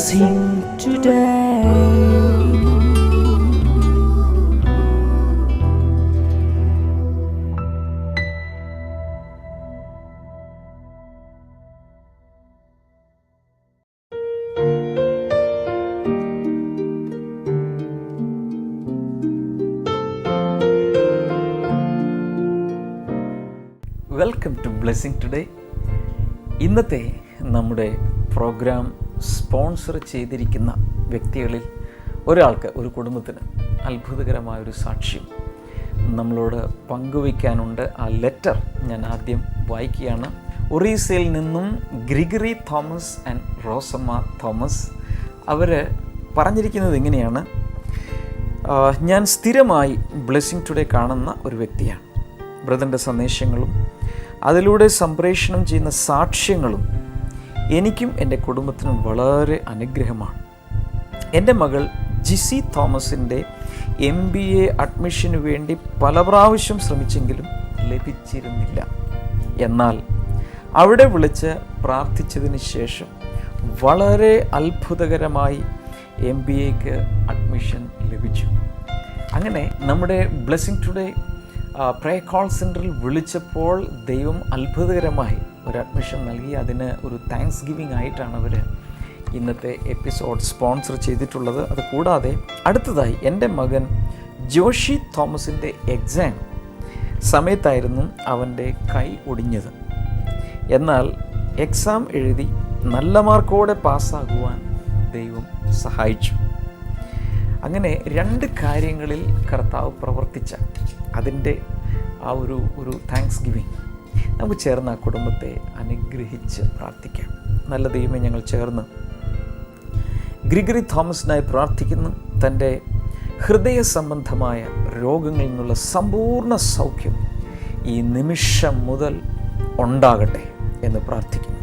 blessing today. Welcome to blessing today. ഇന്നത്തെ നമ്മുടെ programme sponsor ചെയ്തിരിക്കുന്ന വ്യക്തികളിൽ ഒരാൾക്ക്, ഒരു കുടുംബത്തിന് അത്ഭുതകരമായൊരു സാക്ഷ്യം നമ്മളോട് പങ്കുവയ്ക്കാനുണ്ട്. ആ ലെറ്റർ ഞാൻ ആദ്യം വായിക്കുകയാണ്. ഒറീസയിൽ നിന്നും Gregory Thomas and Rosamma Thomas. അവർ പറഞ്ഞിരിക്കുന്നത് ഇങ്ങനെയാണ്: ഞാൻ സ്ഥിരമായി ബ്ലെസ്സിങ് ടുഡേ കാണുന്ന ഒരു വ്യക്തിയാണ്. ബ്രദറിൻ്റെ സന്ദേശങ്ങളും അതിലൂടെ സംപ്രേഷണം ചെയ്യുന്ന സാക്ഷ്യങ്ങളും എനിക്കും എൻ്റെ കുടുംബത്തിനും വളരെ അനുഗ്രഹമാണ്. എൻ്റെ മകൾ ജിസി തോമസിൻ്റെ MBA അഡ്മിഷന് വേണ്ടി പല പ്രാവശ്യം ശ്രമിച്ചെങ്കിലും ലഭിച്ചിരുന്നില്ല. എന്നാൽ അവിടെ വിളിച്ച് പ്രാർത്ഥിച്ചതിന് ശേഷം വളരെ അത്ഭുതകരമായി MBAക്ക് അഡ്മിഷൻ ലഭിച്ചു. അങ്ങനെ നമ്മുടെ ബ്ലെസ്സിങ് ടുഡേ പ്രേ കോൾ സെൻറ്ററിൽ വിളിച്ചപ്പോൾ ദൈവം അത്ഭുതകരമായി ഒരു അഡ്മിഷൻ നൽകി. അതിന് ഒരു താങ്ക്സ് ഗിവിങ് ആയിട്ടാണ് അവർ ഇന്നത്തെ എപ്പിസോഡ് സ്പോൺസർ ചെയ്തിട്ടുള്ളത്. അത് കൂടാതെ അടുത്തതായി എൻ്റെ മകൻ ജോഷി തോമസിൻ്റെ എക്സാം സമയത്തായിരുന്നു അവൻ്റെ കൈ ഒടിഞ്ഞത്. എന്നാൽ എക്സാം എഴുതി നല്ല മാർക്കോടെ പാസ്സാകുവാൻ ദൈവം സഹായിച്ചു. അങ്ങനെ 2 കാര്യങ്ങളിൽ കർത്താവ് പ്രവർത്തിച്ച അതിൻ്റെ ആ ഒരു താങ്ക്സ് ഗിവിങ് നമുക്ക് ചേർന്ന് ആ കുടുംബത്തെ അനുഗ്രഹിച്ച് പ്രാർത്ഥിക്കാം. നല്ല ദൈവമേ, ഞങ്ങൾ ചേർന്ന് ഗ്രിഗറി തോമസിനായി പ്രാർത്ഥിക്കുന്നു. തൻ്റെ ഹൃദയ സംബന്ധമായ രോഗങ്ങളിൽ നിന്നുള്ള സമ്പൂർണ്ണ സൗഖ്യം ഈ നിമിഷം മുതൽ ഉണ്ടാകട്ടെ എന്ന് പ്രാർത്ഥിക്കുന്നു.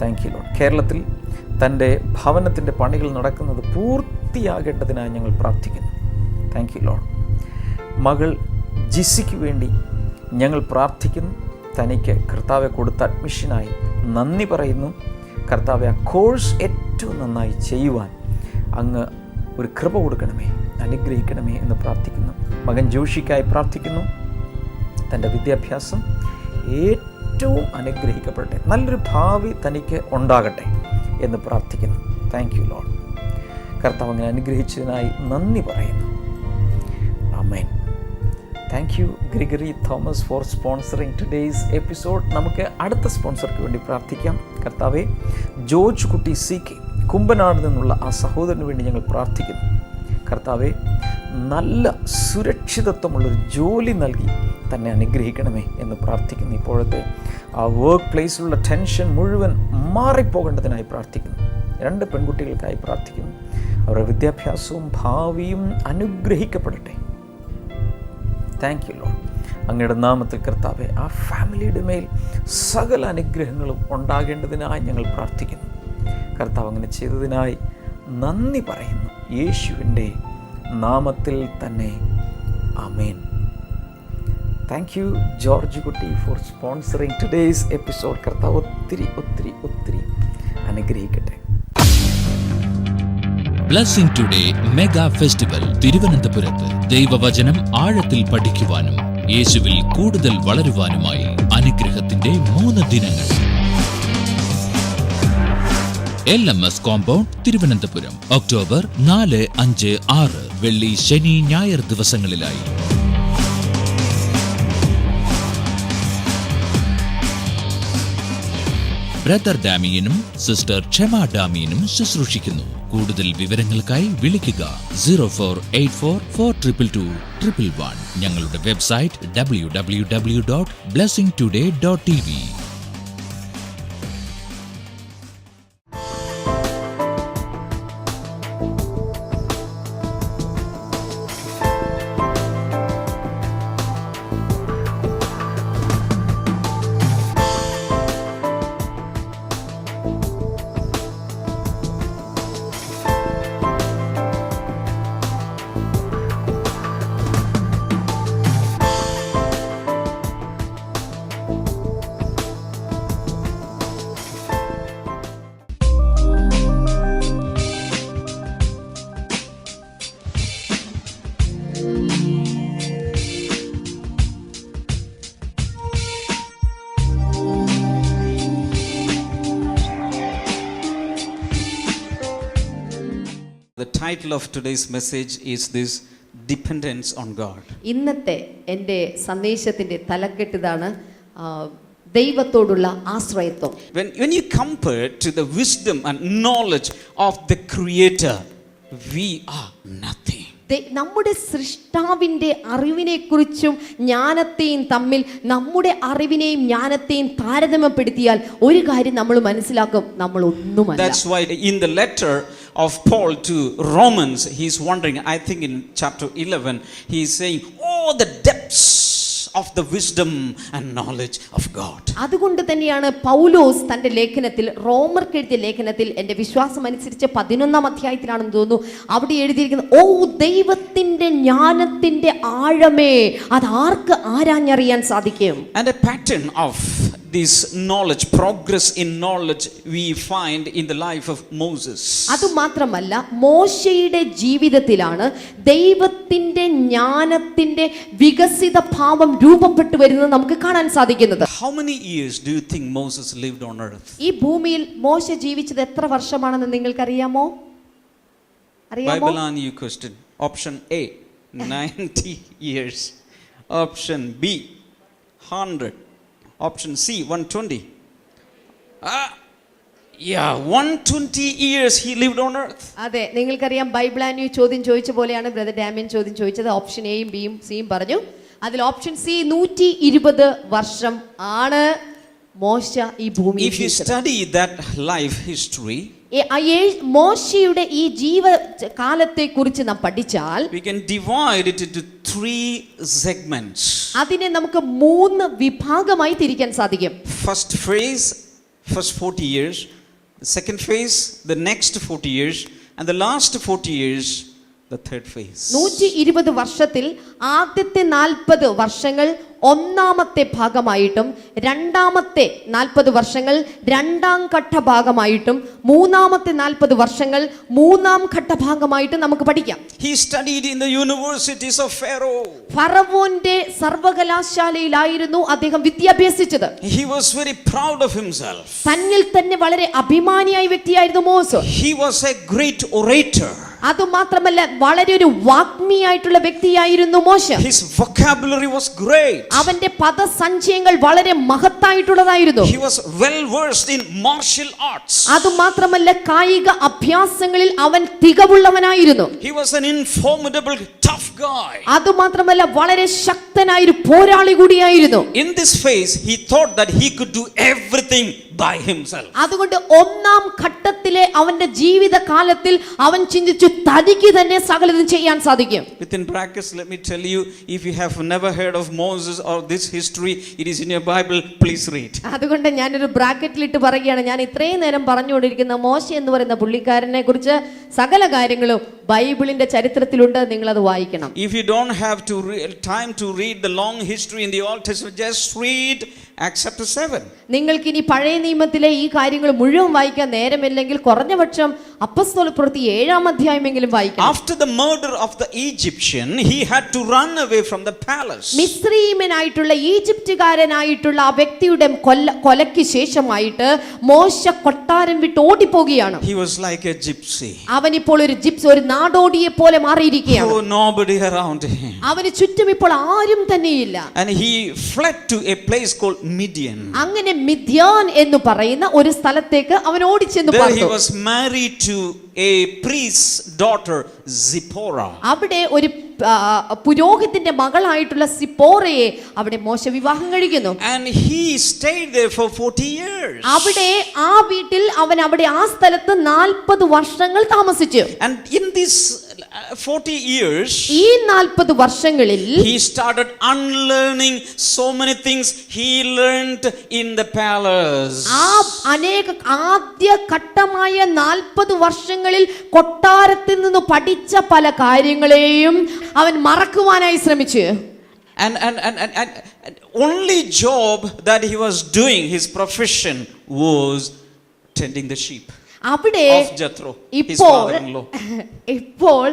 Thank you Lord. കേരളത്തിൽ തൻ്റെ ഭവനത്തിൻ്റെ പണികൾ നടക്കുന്നത് പൂർത്തിയാകേണ്ടതിനായി ഞങ്ങൾ പ്രാർത്ഥിക്കുന്നു. Thank you Lord. മകൾ ജിസിക്ക് വേണ്ടി ഞങ്ങൾ പ്രാർത്ഥിക്കുന്നു. തനിക്ക് കർത്താവെ കൊടുത്ത അഡ്മിഷനായി നന്ദി പറയുന്നു. കർത്താവെ, ആ കോഴ്സ് ഏറ്റവും നന്നായി ചെയ്യുവാൻ അങ്ങ് ഒരു കൃപ കൊടുക്കണമേ, അനുഗ്രഹിക്കണമേ എന്ന് പ്രാർത്ഥിക്കുന്നു. മകൻ ജോഷിക്കായി പ്രാർത്ഥിക്കുന്നു. തൻ്റെ വിദ്യാഭ്യാസം ഏറ്റവും അനുഗ്രഹിക്കപ്പെടട്ടെ, നല്ലൊരു ഭാവി തനിക്ക് ഉണ്ടാകട്ടെ എന്ന് പ്രാർത്ഥിക്കുന്നു. Thank you Lord. കർത്താവ് അങ്ങനെ അനുഗ്രഹിച്ചതിനായി നന്ദി പറയുന്നു. ആമേൻ. Thank you Gregory Thomas for sponsoring today's episode. നമുക്ക് അടുത്ത സ്പോൺസർക്ക് വേണ്ടി പ്രാർത്ഥിക്കാം. കർത്താവെ, ജോർജ് കുട്ടി CK കുമ്പനാട് നിന്നുള്ള ആ സഹോദരന് വേണ്ടി ഞങ്ങൾ പ്രാർത്ഥിക്കുന്നു. കർത്താവെ, നല്ല സുരക്ഷിതത്വമുള്ളൊരു ജോലി നൽകി തന്നെ അനുഗ്രഹിക്കണമേ എന്ന് പ്രാർത്ഥിക്കുന്നു. ഇപ്പോഴത്തെ ആ വർക്ക് പ്ലേസിലുള്ള ടെൻഷൻ മുഴുവൻ മാറിപ്പോകേണ്ടതിനായി പ്രാർത്ഥിക്കുന്നു. 2 പെൺകുട്ടികൾക്കായി പ്രാർത്ഥിക്കുന്നു. അവരുടെ വിദ്യാഭ്യാസവും ഭാവിയും അനുഗ്രഹിക്കപ്പെടട്ടെ. Thank you Lord. അങ്ങയുടെ നാമത്തിൽ കർത്താവെ, ആ ഫാമിലിയുടെ മേൽ സകല അനുഗ്രഹങ്ങളും ഉണ്ടാകേണ്ടതിനായി ഞങ്ങൾ പ്രാർത്ഥിക്കുന്നു. കർത്താവ് അങ്ങനെ ചെയ്തതിനായി നന്ദി പറയുന്നു. യേശുവിൻ്റെ നാമത്തിൽ തന്നെ ആമേൻ. താങ്ക് യു ജോർജ് കുട്ടി ഫോർ സ്പോൺസറിങ് ടുഡേയ്സ് എപ്പിസോഡ്. കർത്താവ് ഒത്തിരി ഒത്തിരി ഒത്തിരി അനുഗ്രഹിക്കട്ടെ. ബ്ലെസ്സിംഗ് ടുഡേ മെഗാ ഫെസ്റ്റിവൽ തിരുവനന്തപുരത്ത് ദൈവവചനം ആഴത്തിൽ പഠിക്കുവാനും യേശുവിൽ കൂടുതൽ വളരുവാനുമായി അനുഗ്രഹത്തിന്റെ 3 ദിനങ്ങൾ. LMS compound, Thiruvananthapuram. ഒക്ടോബർ 4, 5, 6 വെള്ളി, ശനി, ഞായർ ദിവസങ്ങളിലായി. ബ്രദർ ഡാമിയനും സിസ്റ്റർ ക്ഷമ ഡാമിയനും ശുശ്രൂഷിക്കുന്നു. കൂടുതൽ വിവരങ്ങൾക്കായി വിളിക്കുക 0484422211. ഞങ്ങളുടെ website www.blessingtoday.tv. title of today's message is this: dependence on God. ഇന്നത്തെ എൻ്റെ സന്ദേശത്തിന്റെ തലക്കെട്ട് ഇതാണ്, ദൈവത്തോടുള്ള ആശ്രയത്വം. When you compare to the wisdom and knowledge of the Creator, we are nothing. നമ്മുടെ സൃഷ്ടാവിൻ്റെ അറിവിനെക്കുറിച്ചും ജ്ഞാനത്തെയും തമ്മിൽ നമ്മുടെ അറിവിനെയും ജ്ഞാനത്തെയും താരതമ്യപ്പെടുത്തിയാൽ ഒരു കാര്യം നമ്മൾ മനസ്സിലാക്കും, നമ്മൾ ഒന്നുമല്ല. That's why in the letter of Paul to Romans, he's wondering, I think in chapter 11, he's saying, oh, the depths of the wisdom and knowledge of God. അതുകൊണ്ട് തന്നെയാണ് പൗലോസ് തന്റെ ലേഖനത്തിൽ, റോമർക്ക് എഴുതിയ ലേഖനത്തിൽ, എൻ്റെ വിശ്വാസം അനുസരിച്ച് 11-ാം അധ്യായത്തിലാണെന്ന് തോന്നുന്നു, അവിടെ എഴുതിയിരിക്കുന്നത്, ഓ ദൈവത്തിന്റെ ജ്ഞാനത്തിന്റെ ആഴമേ, അത് ആർക്ക് ആരാഞ്ഞറിയാൻ സാധിക്കും. And a pattern of this knowledge, progress in knowledge, we find in the life of Moses. അതുമാത്രമല്ല, മോശയുടെ ജീവിതത്തിലാണ് ദൈവത്തിന്റെ ജ്ഞാനത്തിന്റെ വികസിത ഭാവം രൂപപ്പെട്ടു വരുന്നത് നമുക്ക് കാണാൻ സാധിക്കുന്നത്. How many years do you think Moses lived on earth? ഈ ഭൂമിയിൽ മോശ ജീവിച്ചത് എത്ര വർഷമാണെന്ന് നിങ്ങൾക്കറിയാമോ? അറിയാമോ? Bible on you question. Option A, 90 years. Option B, 100. Option C, 120. 120 years he lived on earth. അതെ, നിങ്ങൾക്കറിയാം, ബൈബിൾ ആൻഡ് യു ചോദ്യം ചോദിച്ച പോലെയാണ് ബ്രദർ ഡാമിയൻ ചോദ്യം ചോദിച്ചത്. ഓപ്ഷൻ എയും ബിയും സിയും പറഞ്ഞു. അതിൽ ഓപ്ഷൻ സി 120 വർഷം ആണ് മോശ ഈ ഭൂമിയിൽ. If you study that life history, മോശയുടെ ഈ ജീവകാലത്തെ കുറിച്ച് നാം പഠിച്ചാൽ, we can divide it into 3 segments. അതിനെ നമുക്ക് 3 വിഭാഗമായി തിരിക്കാൻ സാധിക്കും. First phase, first 40 years. The second phase, the next 40 years, and the last 40 years, the third phase. 120 വർഷത്തിൽ ആദ്യത്തെ 40 വർഷങ്ങൾ ഒന്നാമത്തെ ഭാഗമായിട്ടും, രണ്ടാമത്തെ 40 വർഷങ്ങൾ രണ്ടാം ഘട്ട ഭാഗമായിട്ടും, മൂന്നാമത്തെ 40 വർഷങ്ങൾ മൂന്നാം ഘട്ട ഭാഗമായിട്ടും നമുക്ക് പഠിക്കാം. He studied in the universities of Pharaoh. ഫറവോന്റെ സർവകലാശാലയിലായിരുന്നു അദ്ദേഹം വിദ്യാഭ്യാസിച്ചത്. He was very proud of himself. തന്നിൽ തന്നെ വളരെ അഭിമാനിയായ വ്യക്തിയായിരുന്നു മോശ. He was a great orator. അതുമാത്രമല്ല, വളരെ ഒരു വാഗ്മിയായിട്ടുള്ള വ്യക്തിയായിരുന്നു മോശ. His vocabulary was great. അവന്റെ പദസഞ്ചയങ്ങൾ വളരെ മഹത്തായിട്ടുള്ളതായിരുന്നു. He was well versed in martial arts. അതുമാത്രമല്ല, കായിക അഭ്യാസങ്ങളിൽ അവൻ തികവുള്ളവനായിരുന്നു. He was an informidable tough guy. അതുമാത്രമല്ല, വളരെ ശക്തനായ ഒരു പോരാളി കൂടിയായിരുന്നു. In this phase he thought that he could do everything by himself. അതുകൊണ്ട് ഒന്നാം ഘട്ടത്തിലെ അവന്റെ ജീവിതകാലത്തിൽ അവൻ ചിന്തിച്ചു, തനിക്ക് തന്നെ സകലതും ചെയ്യാൻ സാധിക്കും. Within brackets, let me tell you, if you have never heard of Moses or this history, it is in your Bible, please read. അതുകൊണ്ട് ഞാനൊരു ബ്രാക്കറ്റിലിട്ട് പറയുകയാണ്, ഞാൻ ഇത്രയും നേരം പറഞ്ഞുകൊണ്ടിരിക്കുന്ന മോശ എന്ന് പറയുന്ന പുള്ളിക്കാരനെ കുറിച്ച് സകല കാര്യങ്ങളും ബൈബിളിന്റെ ചരിത്രത്തിലുണ്ട്, നിങ്ങൾ അത് വായിക്കണം. If you don't have time to read the long history in the Old Testament, just read Acts chapter 7. നിങ്ങൾക്ക് ഇനി പഴയ നിയമത്തിലെ ഈ കാര്യങ്ങൾ മുഴുവൻ വായിക്കാൻ നേരമില്ലെങ്കിൽ കുറഞ്ഞപക്ഷം അപ്പോസ്തലപ്രവൃത്തി 7-ാം അധ്യായമെങ്കിലും വായിക്കണം. After the murder of the Egyptian, he had to run away from the palace. മിസ്രയീമനായിട്ടുള്ള ഈജിപ്തുകാരനായിട്ടുള്ള ആ വ്യക്തിയുടെ കൊലയ്ക്ക് ശേഷമായിട്ട് മോശ കൊട്ടാരം വിട്ട് ഓടിപ്പോകുകയാണ്. He was like a gypsy. അവനിപ്പോൾ ഒരു ജിപ്സി, ഒരു നാടോടിയെ പോലെ മാറിയിരിക്കുകയാണ്. Oh, nobody around him. അവന് ചുറ്റും ഇപ്പോൾ ആരും തന്നെയില്ല. And he fled to a place called Midian. അങ്ങനെ മിദ്യാൻ എന്ന് പറയുന്ന ഒരു സ്ഥലത്തേക്ക് അവൻ ഓടിച്ചെന്ന് There പറഞ്ഞു. he was married to a priest's daughter, Zipporah. അവിടെ ഒരു പുരോഹിതന്റെ മകളായിട്ടുള്ള സിപ്പോറയെ അവിടെ മോശ വിവാഹം കഴിക്കുന്നു. And he stayed there for 40 years. അവിടെ ആ വീട്ടിൽ അവൻ അവിടെ ആ സ്ഥലത്ത് 40 വർഷങ്ങൾ താമസിച്ചു. And in this 40 years, ഈ 40 വർഷങ്ങളിൽ he started unlearning so many things he learned in the palace. ആ ആദ്യ ഘട്ടമായ 40 വർഷങ്ങളിൽ കൊട്ടാരത്തിൽ നിന്ന് പഠിച്ച പല കാര്യങ്ങളെയും അവൻ മറക്കുവാനായി ശ്രമിച്ചു. And only job that he was doing, his profession, was tending the sheep അവിടെ of Jethro, his father-in-law. ഇപ്പോൾ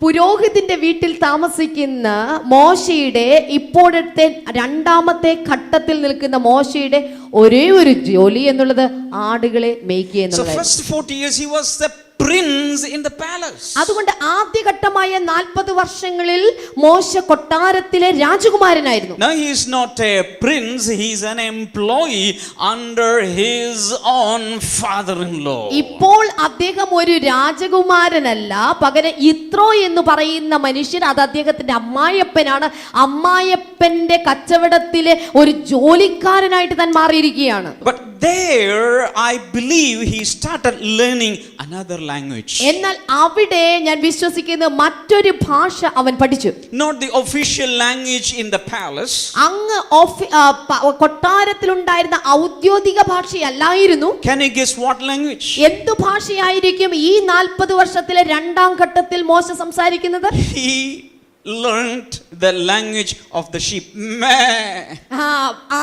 പുരോഹിതന്റെ വീട്ടിൽ താമസിക്കുന്ന മോശയുടെ ഇപ്പോഴത്തെ 2ാമത്തെ ഘട്ടത്തിൽ നിൽക്കുന്ന മോശയുടെ ഒരേ ഒരു ജോലി എന്നുള്ളത് ആടുകളെ മേയ്ക്കുക So എന്നുള്ളത്. first 40 years he was the prince prince in the palace. അതുകൊണ്ട് ആദ്യഘട്ടമായ 40 വർഷങ്ങളിൽ മോശ കൊട്ടാരത്തിലെ രാജകുമാരനായിരുന്നു. Now he is not a prince, he is an employee under his own father-in-law. ഇപ്പോൾ അദ്ദേഹം ഒരു രാജകുമാരനല്ല, പകരം ഇത്രോ എന്ന് പറയുന്ന മനുഷ്യൻ അത് അദ്ദേഹത്തിന്റെ അമ്മായപ്പനാണ്. അമ്മായപ്പന്റെ കച്ചവടത്തിലെ ഒരു ജോലിക്കാരനായിട്ട് താൻ മാറിയിരിക്കുകയാണ്. But there I believe he started learning another language. എന്നാൽ അവിടെ ഞാൻ വിശ്വസിക്കുന്നു മറ്റൊരു ഭാഷ അവൻ പഠിച്ചു. Not the official language in the palace. അങ്ങ് കൊട്ടാരത്തിലുണ്ടായിരുന്ന ഔദ്യോഗിക ഭാഷയല്ലായിരുന്നു. Can you guess what language? എന്തു ഭാഷയായിരിക്കും ഈ 40 വർഷത്തിലെ രണ്ടാം ഘട്ടത്തിൽ മോശ സംസാരിക്കുന്നത്? He learned the language of the sheep.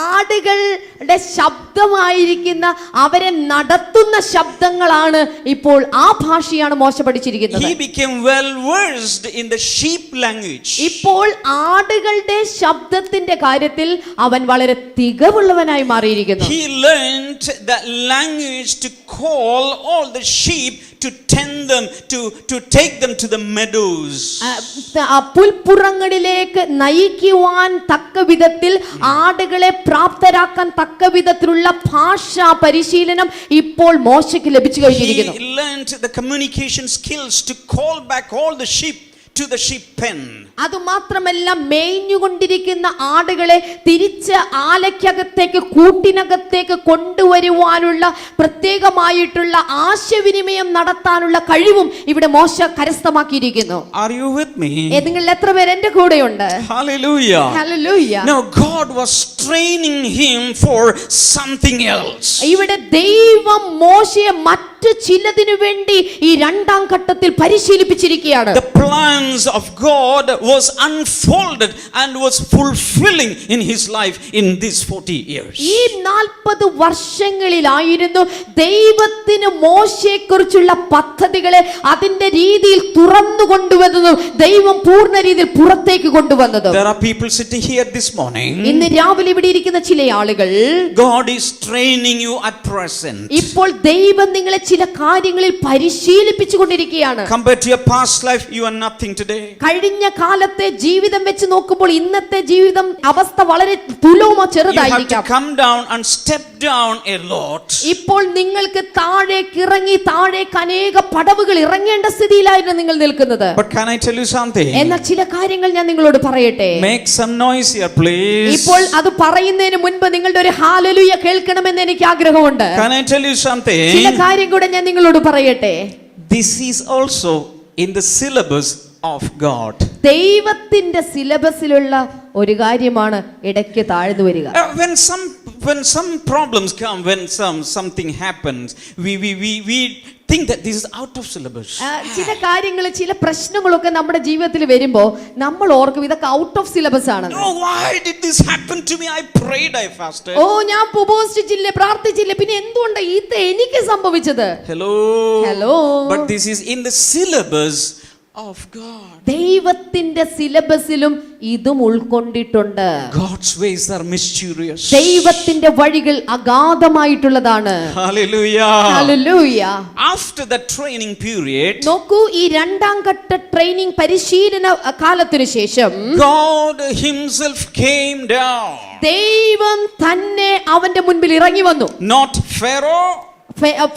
ആടുകളുടെ ശബ്ദമായിരിക്കുന്ന അവരെ നടത്തുന്ന ശബ്ദങ്ങളാണ് ഇപ്പോൾ ആ ഭാഷയാണ് മോശ പഠിച്ചിരിക്കുന്നത്. He became well versed in the sheep language. ഇപ്പോൾ ആടുകളുടെ ശബ്ദത്തിന്റെ കാര്യത്തിൽ അവൻ വളരെ തികവുള്ളവനായി മാറിയിരിക്കുന്നു. He learned the language to call all the sheep, to tend them, to take them to the meadows. പുൽപ്പുറങ്ങളിലേക്ക് നയിക്കുവാൻ തക്ക വിധത്തിൽ ആടുകളെ പ്രാപ്തരാക്കാൻ തക്ക വിധത്തിലുള്ള ഭാഷാ പരിശീലനം ഇപ്പോൾ മോശയ്ക്ക് ലഭിച്ചു കഴിഞ്ഞിരിക്കുന്നു. He learned the communication skills to call back all the sheep to the sheep pen. അതുമാത്രമല്ല മേഞ്ഞുകൊണ്ടിരിക്കുന്ന ആടുകളെ തിരിച്ച് ആലയ്ക്കകത്തേക്ക് കൂട്ടിനകത്തേക്ക് കൊണ്ടുവരുവാനുള്ള പ്രത്യേകമായിട്ടുള്ള ആശയവിനിമയം നടത്താനുള്ള കഴിവും ഇവിടെ മോശ കരസ്ഥമാക്കിയിരിക്കുന്നു. Are you with me? നിങ്ങൾ എത്ര പേർ എന്റെ കൂടെയുണ്ട്? Hallelujah. Hallelujah. Now God was training him for something else. ഇവിടെ ദൈവം മോശയെ മറ്റു ചിലതിനു വേണ്ടി ഈ രണ്ടാം ഘട്ടത്തിൽ പരിശീലിപ്പിച്ചിരിക്കുകയാണ്. The plans of God was unfolded and was fulfilling in his life in these 40 years. ഈ 40 വർഷങ്ങളിലായിരുന്നു ദൈവത്തിന് മോശയെക്കുറിച്ചുള്ള പദ്ധതികളെ അതിന്റെ രീതിയിൽ തുറന്നു കൊണ്ടുവന്നതും ദൈവം പൂർണ്ണ രീതിയിൽ പുറത്തേക്ക് കൊണ്ടുവന്നതും. There are people sitting here this morning. ഇന്ന് രാവിലെ ഇവിടെ ഇരിക്കുന്ന ചില ആളുകൾ God is training you at present. ഇപ്പോൾ ദൈവം നിങ്ങളെ ചില കാര്യങ്ങളിൽ പരിശീലിപ്പിച്ചുകൊണ്ടിരിക്കുകയാണ്. Compared to your past life, you are nothing today. കഴിഞ്ഞ കാലത്തെ ജീവിതം വെച്ച് നോക്കുമ്പോൾ ഇന്നത്തെ ജീവിതം അവസ്ഥ വളരെ തുലവുമോ You have to ചെറുതായിരിക്കാം. come down and step down a lot. ഇപ്പോൾ നിങ്ങൾക്ക് താഴേക്ക് ഇറങ്ങി താഴേക്ക് അനേക പടവുകൾ ഇറങ്ങേണ്ട സ്ഥിതിയിലായിരുന്നു നിങ്ങൾ നിൽക്കുന്നത്. But can I tell you something? എന്നാൽ ചില കാര്യങ്ങൾ ഞാൻ നിങ്ങളോട് പറയട്ടെ. Make some noise here, please. ഇപ്പോൾ അത് പറയുന്നതിന് മുൻപ് നിങ്ങളുടെ ഒരു ഹല്ലേലൂയ കേൾക്കണമെന്ന് എനിക്ക് ആഗ്രഹമുണ്ട്. Can I tell you something? ചില കാര്യം കൂടെ ഞാൻ നിങ്ങളോട് പറയട്ടെ. This is also in the syllabus of God. ദൈവത്തിന്റെ സിലബസിലുള്ള ഒരു കാര്യമാണ് ഇടയ്ക്ക് താഴ്ന്നു വരിക. When some problems come, when something happens, we think that this is out of syllabus. ചില കാര്യങ്ങൾ ചില പ്രശ്നങ്ങളൊക്കെ നമ്മുടെ ജീവിതത്തിൽ വരുമ്പോൾ നമ്മൾ ഓർക്കും ഇതൊക്കെ ഔട്ട് ഓഫ് സിലബസ് ആണ്. Oh, why did this happen to me? I prayed, I fasted. ഓ ഞാൻ ഉപവസിച്ചില്ലേ പ്രാർത്ഥിച്ചില്ലേ പിന്നെ എന്തുകൊണ്ട് ഇത് എനിക്ക് സംഭവിച്ചത്? Hello. But this is in the syllabus of God. ദൈവത്തിന്റെ സിലബസിലും ഇതും ഉൾക്കൊണ്ടിട്ടുണ്ട്. God's ways are mysterious. ദൈവത്തിന്റെ വഴികൾ അഗാധമായിട്ടുള്ളതാണ്. Hallelujah. Hallelujah. After the training period, നോക്കൂ ഈ രണ്ടാം ഘട്ട ട്രെയിനിങ് പരിശീലന കാലത്തിനു ശേഷം God himself came down. ദൈവം തന്നെ അവന്റെ മുൻപിൽ ഇറങ്ങി വന്നു. Not Pharaoh,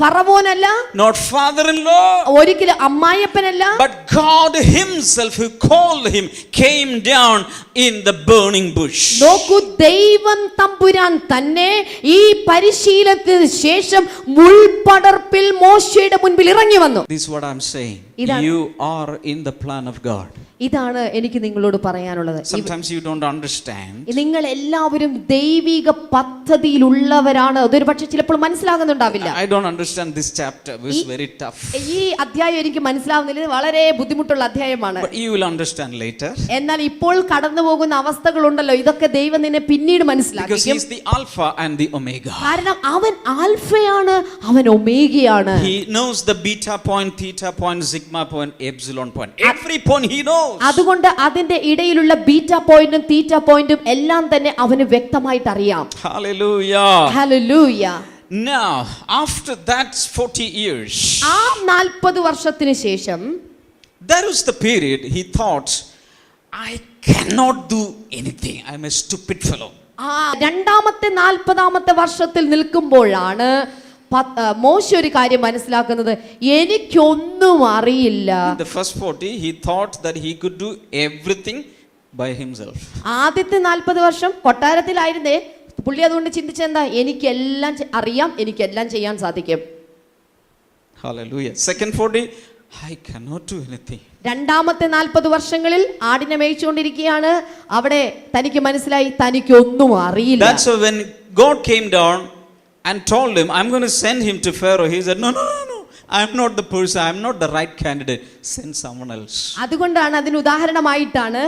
ഫറവോനല്ല, not father-in-law, ഒരിക്കലും അമ്മായപ്പനല്ല, but God himself who called him came down in the burning bush. നോക്കൂ ദൈവം തമ്പുരാൻ തന്നെ ഈ പരിശീലനത്തിന് ശേഷം മുൾപടർപ്പിൽ മോശയുടെ മുൻപിൽ ഇറങ്ങി വന്നു. This is what I'm saying. ഇതാണ്- You are in the plan of God. ഇതാണ് എനിക്ക് നിങ്ങളോട് പറയാനുള്ളത്. Sometimes you don't understand. നിങ്ങൾ എല്ലാവരും ദൈവിക പദ്ധതിയിലുള്ളവരാണ്. അതൊരു പക്ഷെ ചിലപ്പോൾ മനസ്സിലാകുന്നുണ്ടാവില്ല. I don't understand this chapter. It's very tough. ഈ അധ്യായം എനിക്ക് മനസ്സിലാവുന്നില്ല. ഇത് വളരെ ബുദ്ധിമുട്ടുള്ള അധ്യായമാണ്. But you will understand later. എന്നാൽ ഇപ്പോൾ കടന്നു പോകുന്ന അവസ്ഥകളുണ്ടല്ലോ ഇതൊക്കെ ദൈവം നിന്നെ പിന്നീട് Because മനസ്സിലാക്കും. he is the Alpha and the Omega. കാരണം അവൻ ആൽഫയാണ്, അവൻ ഒമേഗയാണ്. He knows the beta point, theta point, sigma point, epsilon point. Every point he knows. അതുകൊണ്ട് അതിന്റെ ഇടയിലുള്ള ബീറ്റ പോയിന്റും തീറ്റ പോയിന്റും എല്ലാം തന്നെ അവന് വ്യക്തമായിട്ട് അറിയാം. Hallelujah. Hallelujah. Now, after that 40 years, ആ 40 വർഷത്തിന് ശേഷം that was the period he thought, I cannot do anything. I am a stupid fellow. ആ രണ്ടാമത്തെ 40ാമത്തെ വർഷത്തിൽ നിൽക്കുമ്പോഴാണ് മോശ ഒരു കാര്യം മനസ്സിലാക്കുന്നത്, എനിക്കൊന്നും അറിയില്ല. In the first 40, he thought that he could do everything by himself. ആദ്യത്തെ 40 വർഷം കൊട്ടാരത്തിലായിരുന്നേ. പുള്ളി അതുകൊണ്ട് ചിന്തിച്ചെന്താ, എനിക്കെല്ലാം അറിയാം, എനിക്കെല്ലാം ചെയ്യാൻ സാധിക്കും. Hallelujah. Second 40, I cannot do anything. രണ്ടാമത്തെ 40 വർഷങ്ങളിൽ ആടിനെ മേയിച്ചുകൊണ്ടിരിക്കുകയാണ്. അവിടെ തനിക്ക് മനസ്സിലായി, തനിക്കൊന്നും അറിയില്ല. That's why when God came down and told him, I'm going to send him to Pharaoh, he said, no, I'm not the person, I'm not the right candidate, send someone else. അതുകൊണ്ടാണ്, അതിന് ഉദാഹരണമായിട്ടാണ്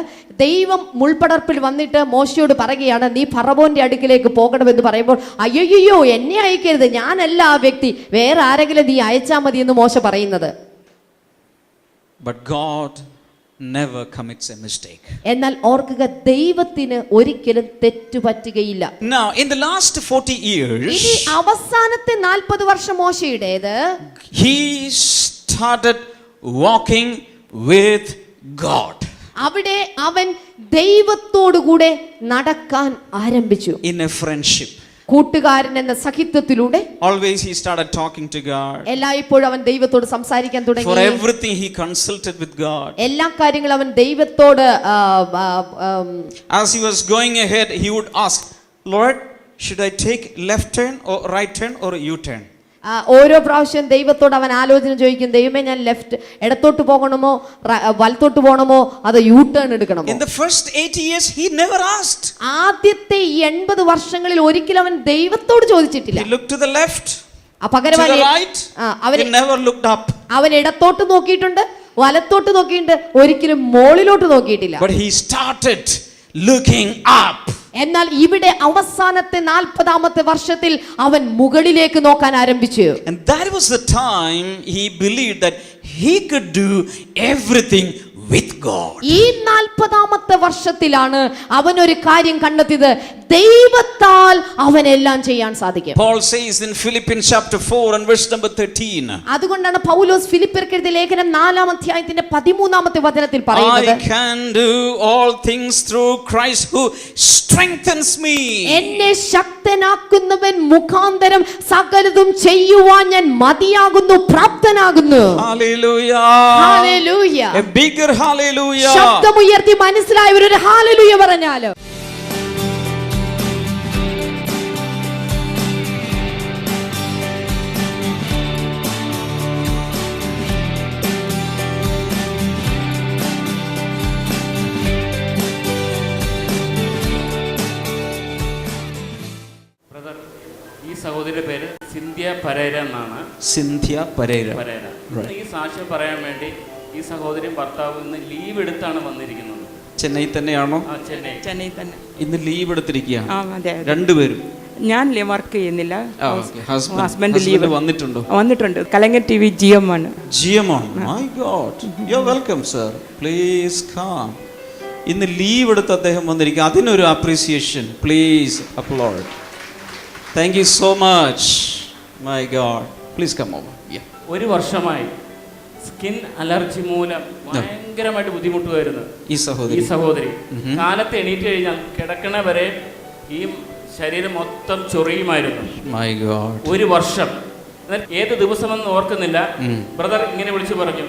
ദൈവം മുൾപടർപ്പിൽ വന്നിട്ട് മോശയോട് പറയുകയാണ്, നീ ഫറവോന്റെ അടുക്കിലേക്ക് പോകണമെന്ന് പറയുമ്പോൾ, അയ്യോ എന്നെ അയക്കരുത്, ഞാനല്ല ആ വ്യക്തി, വേറെ ആരെങ്കിലും നീ അയച്ചാൽ മതി എന്ന് മോശ പറയുന്നത്. But God never commits a mistake. എന്നാൽ ഓർക്കുക, ദൈവത്തിന് ഒരിക്കലും തെറ്റുപറ്റുകയില്ല. Now, in the last 40 years, ഇനി അവസാനത്തെ 40 വർഷം മോശയുടേത്, he started walking with God. അവിടെ അവൻ ദൈവത്തോടുകൂടെ നടക്കാൻ ആരംഭിച്ചു. In a friendship. കൂട്ടുകാരൻ എന്ന സഖിത്വത്തിലൂടെ Always he started talking to God. എല്ലായ്പ്പോഴും അവൻ ദൈവത്തോട് സംസാരിക്കാൻ തുടങ്ങി. For everything he consulted with God. എല്ലാ കാര്യങ്ങളും അവൻ ദൈവത്തോട് As he was going ahead, he would ask, Lord, should I take left turn or right turn or U-turn? ഓരോ പ്രാവശ്യം ദൈവത്തോട് അവൻ ആലോചന ചോദിക്കും, ദൈവമേ ഞാൻ ഇടത്തോട്ട് പോകണമോ വലത്തോട്ട് പോകണമോ അതോ യു ടേൺ എടുക്കണമോ? In the first 80 years he never asked. ആദ്യത്തെ 80 വർഷങ്ങളിൽ ഒരിക്കലും അവൻ ദൈവത്തോട് ചോദിച്ചിട്ടില്ല. He looked to the left, പകരം to the right, he never looked up. അവൻ ഇടത്തോട്ട് നോക്കിയിട്ടുണ്ട്, വലത്തോട്ട് നോക്കിയിട്ടുണ്ട്, ഒരിക്കലും മോളിലോട്ട് നോക്കിയിട്ടില്ല. But he started looking up. എന്നാൽ ഇവിടെ അവസാനത്തെ 40ാമത്തെ വർഷത്തിൽ അവൻ മുകളിലേക്ക് നോക്കാൻ ആരംഭിച്ചു. And that was the time he believed that he could do everything with God. ഈ 40ാമത്തെ വർഷത്തിലാണ് അവൻ ഒരു കാര്യം കണ്ടെത്തിയത്, ദൈവത്താൽ അവനെല്ലാം ചെയ്യാൻ സാധിക്കും. Paul says in Philippians chapter 4 and verse number 13. അതുകൊണ്ടാണ് പൗലോസ് ഫിലിപ്പിയർക്ക് എഴുതിയ ലേഖനം 4-ാം അധ്യായത്തിന്റെ 13-ാമത്തെ വചനത്തിൽ പറയുന്നത്, I can do all things through Christ who strengthens me. എന്നെ ശക്തനാക്കുന്നവൻ മുഖാന്തരം സകലതും ചെയ്യുവാൻ ഞാൻ മതിയാകുന്നു, പ്രാപ്തനാകുന്നു. Hallelujah. Hallelujah. A bigger hallelujah. ശബ്ദമുയർത്തി മനസ്സിലായവർ ഒരു ഹല്ലേലൂയ പറഞ്ഞാലോ? ഈ സഹോദരിയുടെ പേര് സിന്ധ്യ പരേര എന്നാണ്. Cynthia Pereira. ഈ സാക്ഷ്യം പറയാൻ വേണ്ടി ഈ സഹോദരിയും ഭർത്താവും ഇന്ന് ലീവ് എടുത്താണ് വന്നിരിക്കുന്നത്. ചെന്നൈ തന്നെയാണോ? ചെന്നൈ തന്നെ. ഇന്ന് ലീവ് എടുത്തിരിക്കുകയാണ് അതെ. രണ്ടുപേരും. ഞാൻ വർക്ക് ചെയ്യുന്നില്ല, ഹസ്ബൻഡ് ലീവ് വന്നിട്ടുണ്ടോ? വന്നിട്ടുണ്ട്. കലങ്ങ TV GM ആണ്. GM on. My God. You're welcome, sir. Please come. ഇന്ന് ലീവ് എടുത്ത് അദ്ദേഹം വന്നിരിക്കുക. അതിനൊരു appreciation. Please applaud. Thank you so much. My God. Please come over. Yeah. ഒരു വർഷമായി സ്കിൻ അലർജി മൂലം ഭയങ്കരമായിട്ട് ബുദ്ധിമുട്ടുമായിരുന്നു ഈ സഹോദരി. കാലത്ത് എണീറ്റ് കഴിഞ്ഞാൽ കിടക്കണ വരെ ഈ ശരീരം മൊത്തം ചൊറിയുമായിരുന്നു. My God. ഒരു വർഷം. ഏത് ദിവസമെന്ന് ഓർക്കുന്നില്ല, ബ്രദർ ഇങ്ങനെ വിളിച്ചു പറഞ്ഞു,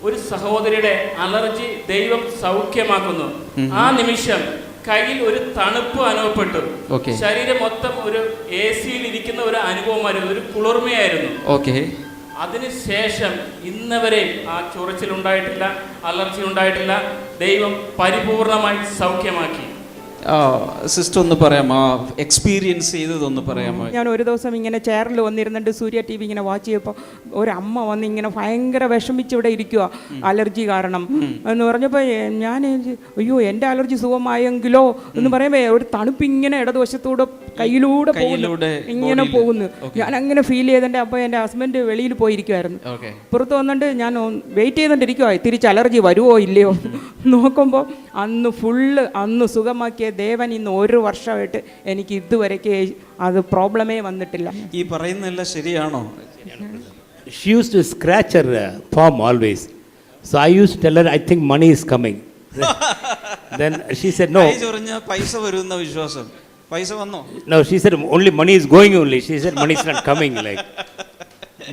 ഒരു സഹോദരിയുടെ അലർജി ദൈവം സൗഖ്യമാക്കുന്നു. ആ നിമിഷം കയ്യിൽ ഒരു തണുപ്പ് അനുഭവപ്പെട്ടു. ശരീരം മൊത്തം ഒരു AC-യിൽ ഇരിക്കുന്ന ഒരു അനുഭവമായിരുന്നു, ഒരു കുളിർമയായിരുന്നു. അതിനുശേഷം ഇന്നവരെ ആ ചൊറിച്ചിലുണ്ടായിട്ടില്ല, അലർജി ഉണ്ടായിട്ടില്ല. ദൈവം പരിപൂർണമായി സൗഖ്യമാക്കി. സിസ്റ്റർ ഒന്ന് പറയാമോ, എക്സ്പീരിയൻസ് ചെയ്തതൊന്ന് പറയാമോ? ഞാൻ ഒരു ദിവസം ഇങ്ങനെ ചെയറിൽ വന്നിരുന്നിട്ട് സൂര്യ TV ഇങ്ങനെ വാച്ച് ചെയ്തപ്പോൾ ഒരമ്മ വന്ന് ഇങ്ങനെ ഭയങ്കര വിഷമിച്ച് ഇവിടെ ഇരിക്കുക, അലർജി കാരണം എന്ന് പറഞ്ഞപ്പോൾ ഞാൻ അയ്യോ എൻ്റെ അലർജി സുഖമായെങ്കിലോ എന്ന് പറയുമ്പോൾ ഒരു തണുപ്പിങ്ങനെ ഇടതുവശത്തൂടെ കയ്യിലൂടെ കയ്യിലൂടെ ഇങ്ങനെ body-ല്. പോകുന്നു. Okay. ഞാൻ അങ്ങനെ ഫീൽ ചെയ്തിട്ട് അപ്പോൾ എൻ്റെ ഹസ്ബൻഡ് വെളിയിൽ പോയിരിക്കുമായിരുന്നു. ഓക്കെ. പുറത്ത് വന്നിട്ട് ഞാൻ വെയിറ്റ് ചെയ്തുകൊണ്ടിരിക്കുവാ തിരിച്ച് അലർജി വരുമോ ഇല്ലയോ. നോക്കുമ്പോൾ അന്ന് സുഖമാക്കിയ ദേവൻ ഇന്ന് 1 വർഷമായിട്ട് എനിക്ക് ഇതുവരെയ്ക്ക് അത് പ്രോബ്ലമേ വന്നിട്ടില്ല. ഈ പറയുന്നതെല്ലാം ശരിയാണോ? She used to scratch her palm always. So I used to tell her, I think money is coming. Then she said, no. കൈ ചൊറിഞ്ഞ പൈസ വരുന്ന വിശ്വാസം. പൈസ വന്നോ? No, she said, only money is going only. She said, money is not coming. Like.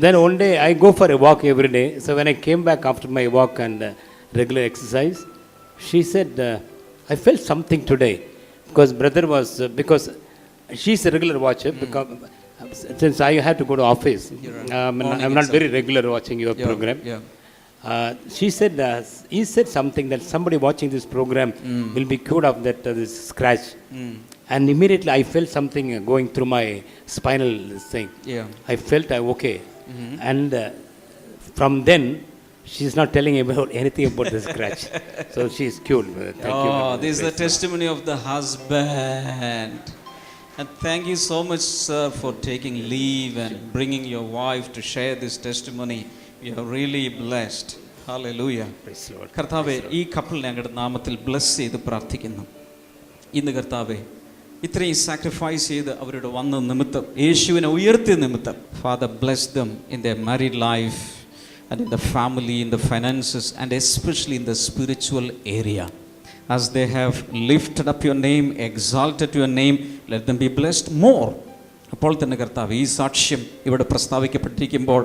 Then one day, I go for a walk every day. So when I came back after my walk and regular exercise, she said, I felt something today. Because brother was, because she's a regular watcher. Because, since I had to go to office, I'm not very regular watching your program. Yeah. She said, he said something that somebody watching this program will be cured of that this scratch. And immediately I felt something going through my spinal thing. Yeah. I felt okay. And from then, she's not telling about anything about the scratch. So she's cured. Thank you. This is the testimony of the husband. And thank you so much, sir, for taking leave and bringing your wife to share this testimony. We are really blessed. Hallelujah. Praise the Lord. കർത്താവെ, ഈ കപ്പിളിനെ അങ്ങയുടെ നാമത്തിൽ bless ചെയ്ത് പ്രാർത്ഥിക്കുന്നു. ഇന്ന് കർത്താവെ, ഇത്രയും sacrifice ചെയ്ത് അവരുടെ വന്ന നിമിത്തം, യേശുവിനെ ഉയർത്തിയ നിമിത്തം, father bless them in the married life and in the family, in the finances, and especially in the spiritual area. As they have lifted up your name, exalted your name, let them be blessed more. അപ്പോൾ തന്നെ കർത്താവ്, ഈ സാക്ഷ്യം ഇവിടെ പ്രസ്താവിക്കപ്പെട്ടിരിക്കുമ്പോൾ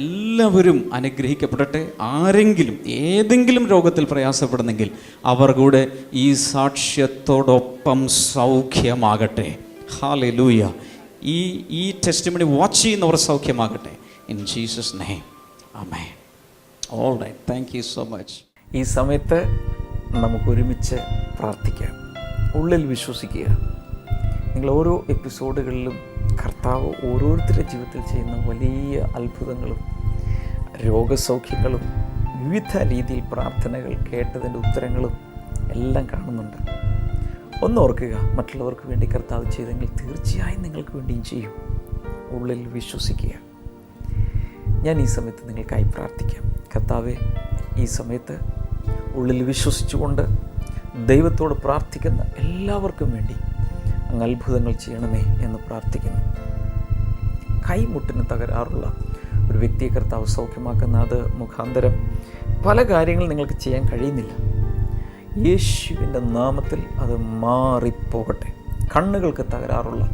എല്ലാവരും അനുഗ്രഹിക്കപ്പെടട്ടെ. ആരെങ്കിലും ഏതെങ്കിലും രോഗത്തിൽ പ്രയാസപ്പെടുന്നെങ്കിൽ അവർ കൂടെ ഈ സാക്ഷ്യത്തോടൊപ്പം സൗഖ്യമാകട്ടെ. ഹല്ലേലൂയ. ഈ ടെസ്റ്റിമണി വാച്ച് ചെയ്യുന്നവർ സൗഖ്യമാകട്ടെ. In Jesus name. Amen. All right. Thank you so much. ഈ സമയത്ത് നമുക്കൊരുമിച്ച് പ്രാർത്ഥിക്കാം. ഉള്ളിൽ വിശ്വസിക്കുക. നിങ്ങൾ ഓരോ എപ്പിസോഡുകളിലും കർത്താവ് ഓരോരുത്തരുടെ ജീവിതത്തിൽ ചെയ്യുന്ന വലിയ അത്ഭുതങ്ങളും രോഗസൗഖ്യങ്ങളും വിവിധ രീതിയിൽ പ്രാർത്ഥനകൾ കേട്ടതിൻ്റെ ഉത്തരങ്ങളും എല്ലാം കാണുന്നുണ്ട്. ഒന്നോർക്കുക, മറ്റുള്ളവർക്ക് വേണ്ടി കർത്താവ് ചെയ്തെങ്കിൽ തീർച്ചയായും നിങ്ങൾക്ക് വേണ്ടിയും ചെയ്യും. ഉള്ളിൽ വിശ്വസിക്കുക. ഞാൻ ഈ സമയത്ത് നിങ്ങൾക്കായി പ്രാർത്ഥിക്കാം. കർത്താവെ, ഈ സമയത്ത് ഉള്ളിൽ വിശ്വസിച്ചുകൊണ്ട് ദൈവത്തോട് പ്രാർത്ഥിക്കുന്ന എല്ലാവർക്കും വേണ്ടി അങ്ങ് അത്ഭുതങ്ങൾ ചെയ്യണമേ എന്ന് പ്രാർത്ഥിക്കുന്നു. കൈമുട്ടിന് തകരാറുള്ള ഒരു വ്യക്തിയെ കർത്താവ് സൗഖ്യമാക്കുന്ന അത് മുഖാന്തരം പല കാര്യങ്ങൾ നിങ്ങൾക്ക് ചെയ്യാൻ കഴിയുന്നില്ല. യേശുവിൻ്റെ നാമത്തിൽ അത് മാറിപ്പോകട്ടെ. കണ്ണുകൾക്ക് തകരാറുള്ള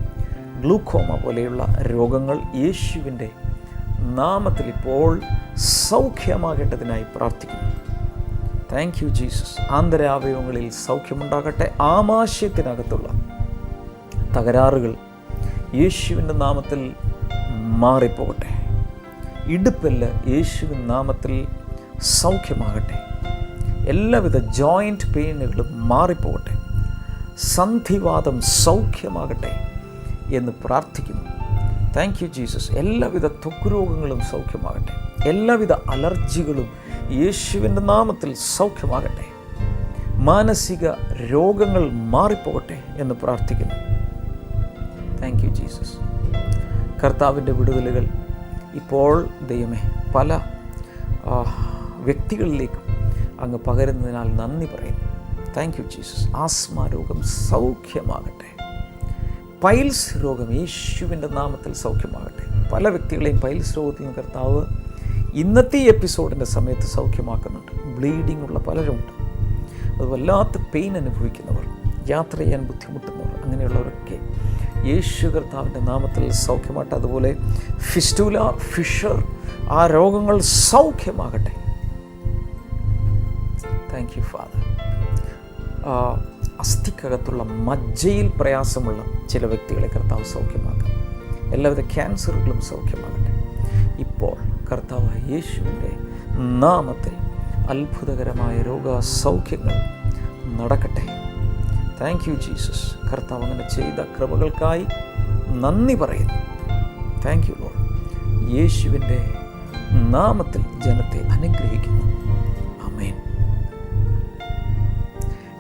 ഗ്ലൂക്കോമ പോലെയുള്ള രോഗങ്ങൾ യേശുവിൻ്റെ നാമത്തിൽ ഇപ്പോൾ സൗഖ്യമാകേണ്ടതിനായി പ്രാർത്ഥിക്കുന്നു. Thank you Jesus. ആന്തരാവയവങ്ങളിൽ സൗഖ്യമുണ്ടാകട്ടെ. ആമാശയത്തിനകത്തുള്ള തകരാറുകൾ യേശുവിൻ്റെ നാമത്തിൽ മാറിപ്പോകട്ടെ. ഇടുപ്പെല്ല് യേശുവിൻ്റെ നാമത്തിൽ സൗഖ്യമാകട്ടെ. എല്ലാവിധ ജോയിൻറ്റ് പെയിനുകളും മാറിപ്പോകട്ടെ. സന്ധിവാതം സൗഖ്യമാകട്ടെ എന്ന് പ്രാർത്ഥിക്കുന്നു. Thank you Jesus. എല്ലാവിധ ത്വക്ക് രോഗങ്ങളും സൗഖ്യമാകട്ടെ. എല്ലാവിധ അലർജികളും യേശുവിൻ്റെ നാമത്തിൽ സൗഖ്യമാകട്ടെ. മാനസിക രോഗങ്ങൾ മാറിപ്പോകട്ടെ എന്ന് പ്രാർത്ഥിക്കുന്നു. Thank you Jesus. കർത്താവിൻ്റെ വിടുതലുകൾ ഇപ്പോൾ ദൈവമേ പല വ്യക്തികളിലേക്കും അങ്ങ് പകരുന്നതിനാൽ നന്ദി പറയുന്നു. Thank you Jesus. ആസ്മ രോഗം സൗഖ്യമാകട്ടെ. പൈൽസ് രോഗം യേശുവിൻ്റെ നാമത്തിൽ സൗഖ്യമാകട്ടെ. പല വ്യക്തികളെയും പൈൽസ് രോഗത്തിൽ നിന്ന് കർത്താവ് ഇന്നത്തെ ഈ എപ്പിസോഡിൻ്റെ സമയത്ത് സൗഖ്യമാക്കുന്നുണ്ട്. ബ്ലീഡിംഗ് ഉള്ള പലരുമുണ്ട്. അത് വല്ലാത്ത പെയിൻ അനുഭവിക്കുന്നവർ, യാത്ര ചെയ്യാൻ ബുദ്ധിമുട്ടുന്നവർ, അങ്ങനെയുള്ളവരൊക്കെ യേശു കർത്താവിൻ്റെ നാമത്തിൽ സൗഖ്യമാകട്ടെ. അതുപോലെ ഫിസ്റ്റുല, ഫിഷർ, ആ രോഗങ്ങൾ സൗഖ്യമാകട്ടെ. Thank you father. അസ്ഥിക്കകത്തുള്ള മജ്ജയിൽ പ്രയാസമുള്ള ചില വ്യക്തികളെ കർത്താവ് സൗഖ്യമാക്കാം. എല്ലാവിധ ക്യാൻസറുകളും സൗഖ്യമാകട്ടെ. ഇപ്പോൾ കർത്താവായ യേശുവിൻ്റെ നാമത്തിൽ അത്ഭുതകരമായ രോഗസൗഖ്യങ്ങൾ നടക്കട്ടെ. Thank you Jesus. കർത്താവ് അങ്ങനെ ചെയ്ത കൃപകൾക്കായി നന്ദി പറയുന്നു. Thank you Lord. യേശുവിൻ്റെ നാമത്തിൽ ജനത്തെ അനുഗ്രഹിക്കുന്നു. ആമേൻ.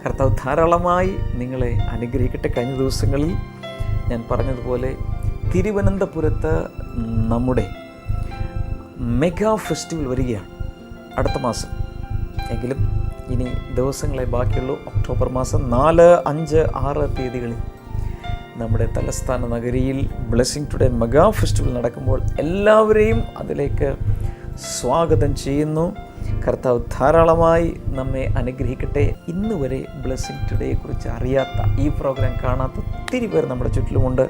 കർത്താവ് ധാരാളമായി നിങ്ങളെ അനുഗ്രഹിക്കട്ടെ. കഴിഞ്ഞ ദിവസങ്ങളിൽ ഞാൻ പറഞ്ഞതുപോലെ തിരുവനന്തപുരത്ത് നമ്മുടെ മെഗാ ഫെസ്റ്റിവൽ വരികയാണ് അടുത്ത മാസം. എങ്കിലും ഇനി ദിവസങ്ങളെ ബാക്കിയുള്ളൂ. ഒക്ടോബർ മാസം 4, 5, 6 തീയതികളിൽ നമ്മുടെ തലസ്ഥാന നഗരിയിൽ ബ്ലെസ്സിങ് ടുഡേ മെഗാ ഫെസ്റ്റിവൽ നടക്കുമ്പോൾ എല്ലാവരെയും അതിലേക്ക് സ്വാഗതം ചെയ്യുന്നു. കർത്താവ് ധാരാളമായി നമ്മെ അനുഗ്രഹിക്കട്ടെ. ഇന്ന് വരെ ബ്ലെസ്സിങ് ടുഡേയെക്കുറിച്ച് അറിയാത്ത, ഈ പ്രോഗ്രാം കാണാത്ത ഒത്തിരി പേർ നമ്മുടെ ചുറ്റിലുമുണ്ട്.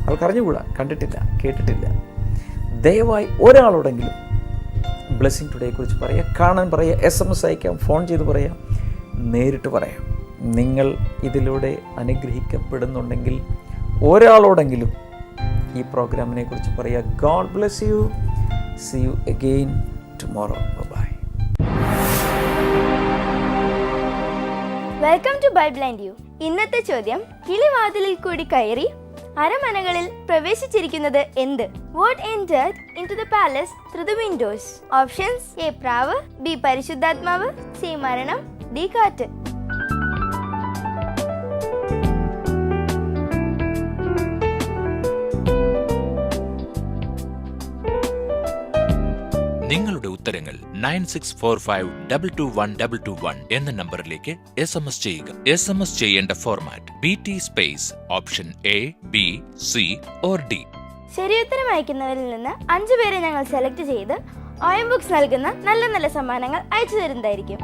അവർക്ക് അറിഞ്ഞുകൂടാ, കണ്ടിട്ടില്ല, കേട്ടിട്ടില്ല. ദയവായി ഒരാളോടെങ്കിലും ബ്ലെസ്സിങ് ടുഡേയെക്കുറിച്ച് പറയുക, കാണാൻ പറയുക, SMS അയക്കാം, ഫോൺ ചെയ്ത് പറയാം, നേരിട്ട് പറയാം. നിങ്ങൾ ഇതിലൂടെ അനുഗ്രഹിക്കപ്പെടുന്നുണ്ടെങ്കിൽ ഒരാളോടെങ്കിലും ഈ പ്രോഗ്രാമിനെ കുറിച്ച് പറയുക. God bless you. See you again tomorrow. Bye. Welcome to Bible and you. ഇന്നത്തെ ചോദ്യം, കിളിവാതിലിൽ കൂടി കയറി അരമനകളിൽ പ്രവേശിച്ചിരിക്കുന്നത് എന്ത്? What entered into the palace through the windows? Options: A പ്രാവ്, B പരിശുദ്ധാത്മാവ്, C മരണം, D കാറ്റ്. നിങ്ങളുടെ ഉത്തരങ്ങൾ 9645221221 എന്ന നമ്പറിലേക്ക് SMS ചെയ്യുക. SMS ചെയ്യേണ്ട format BT space option A, B, C or D. ശരിയുത്തരം അയക്കുന്നവരിൽ നിന്ന് 5 പേരെ ഞങ്ങൾ സെലക്ട് ചെയ്ത് OM ബുക്സ് നൽകുന്ന നല്ല നല്ല സമ്മാനങ്ങൾ അയച്ചു തരുന്നതായിരിക്കും.